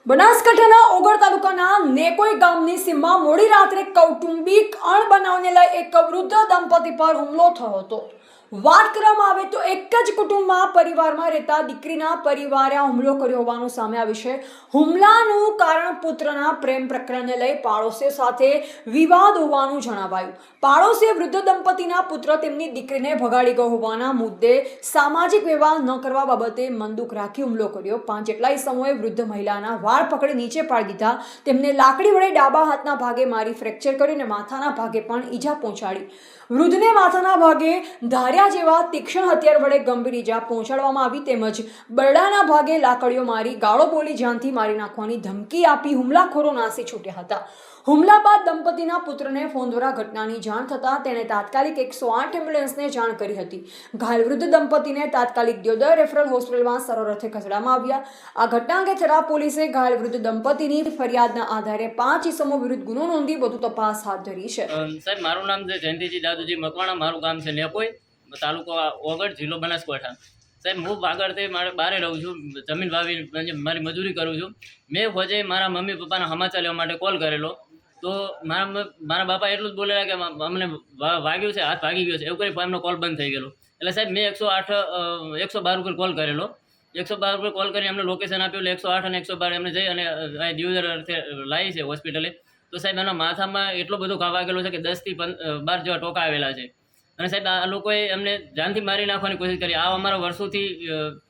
બનાસકાંઠાના ઓગળ તાલુકાના નેકોઈ ગામની સીમમાં મોડી રાત્રે કૌટુંબિક અણબનાવને લઈ એક વૃદ્ધ દંપતી પર હુમલો થયો હતો। વાત કરવામાં આવે તો એક જ કુટુંબમાં પરિવારમાં રહેતા દીકરીના પરિવારે હુમલો કર્યો હોવાનું સામે આવ્યું છે। હુમલાનું કારણ પુત્રના પ્રેમ પ્રકરણને લઈ પાડોશીઓ સાથે વિવાદ હોવાનું જણાવાયું। પાડોશીએ વૃદ્ધ દંપતીના પુત્ર તેમની દીકરીને ભગાડી ગયો હોવાના મુદ્દે સામાજિક વ્યવહાર ન કરવા બાબતે મનદુખ રાખી હુમલો કર્યો। 5 જેટલા ઇસમોએ વૃદ્ધ મહિલાના વાળ પકડી નીચે પાડી દીધા। તેમને લાકડી વડે ડાબા હાથના ભાગે મારી ફ્રેક્ચર કરી અને માથાના ભાગે પણ ઈજા પહોંચાડી। વૃદ્ધને માથાના ભાગે ધાર્યા જેવા તીક્ષ્ણ હથિયાર વડે ગંભીર ઈજા પહોંચાડવામાં આવી તેમજ બરડાના ભાગે લાકડીઓ મારી ગાળો બોલી જાનથી મારી નાખવાની ધમકી આપી હુમલાખોરો નાસી છૂટ્યા હતા। હુમલા બાદ દંપતીના પુત્રને ફોન દ્વારા ઘટનાની જાણ થતાં તેણે તાત્કાલિક 108 એમ્બ્યુલન્સને જાણ કરી હતી। ઘાયલ વૃદ્ધ દંપતીને તાત્કાલિક દિયોદર રેફરલ હોસ્પિટલમાં સારવાર અર્થે ખસેડવામાં આવ્યા। આ ઘટના અંગે થરા પોલીસે ઘાયલ વૃદ્ધ દંપતીની ફરિયાદના આધારે 5 ઇસમો વિરુદ્ધ ગુનો નોંધી વધુ તપાસ હાથ ધરી છે। સાહેબ, મારું નામ છે જયંતિજી દાદુજી મકવાણા, મારું ગામ છે નેકોઈ, તાલુકો ઓગળ, જિલ્લો બનાસકાંઠા। સાહેબ, હું આગળથી બહાર રહું છું, જમીન વાવી મારી મજૂરી કરું છું। મેં હોજે મારા મમ્મી પપ્પાના સમાચાર લેવા માટે કોલ કરેલો તો મારા બાપા એટલું જ બોલેલા કે અમને વાગ્યું છે, હાથ ભાગી ગયો છે એવું કરી એમનો કોલ બંધ થઈ ગયેલો। એટલે સાહેબ મેં 112 ઉપર કોલ કરેલો। 112 ઉપર કોલ કરી એમને લોકેશન આપ્યું એટલે 108 અને 112 એમને જઈ અને દિયોદર લાવી છે હોસ્પિટલે। તો સાહેબ એના માથામાં એટલો બધો ઘા વાગેલો છે કે 10 થી 12 જેવા ટોકા આવેલા છે। અને સાહેબ આ લોકોએ એમને જાનથી મારી નાખવાની કોશિશ કરી। આ અમારો વર્ષોથી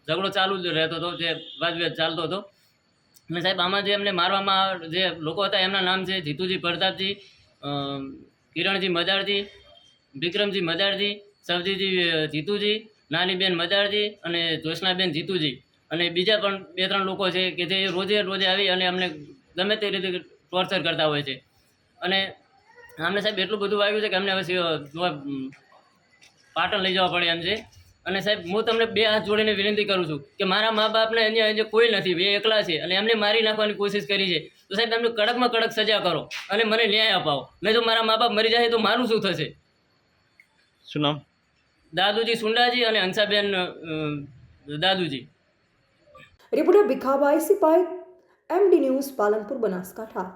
ઝઘડો ચાલુ જ રહેતો હતો, જે વાદવિવાદ ચાલતો હતો। અને સાહેબ આમાં જે એમને મારવામાં જે લોકો હતા એમના નામ છે જીતુજી પ્રતાપજી, કિરણજી મજારજી, વિક્રમજી મજારજી, સવજીજી જીતુજી, નાનીબેન મજારજી અને જ્યોત્સનાબેન જીતુજી। અને બીજા પણ 2-3 લોકો છે કે જે રોજે આવી અને અમને ગમે તે રીતે ટોર્ચર કરતા હોય છે। અને અમને સાહેબ એટલું બધું વાગ્યું છે કે અમને હવે પાટણ લઈ જવા પડે એમ છે। અને સાહેબ હું તમને 2 હાથ જોડીને વિનંતી કરું છું કે મારા મા બાપને અહીંયા કોઈ નથી, એ એકલા છે અને એમને મારી નાખવાની કોશિશ કરી છે। તો સાહેબ એમને કડકમાં કડક સજા કરો અને મને ન્યાય અપાવો। નહીં તો મારા મા બાપ મરી જાય તો મારું શું થશે? શું નામ? દાદુજી સુંડાજી અને Hansaben Daduji. Reporter Bhikhabhai Sipai, MD news, Palanpur, Banaskantha.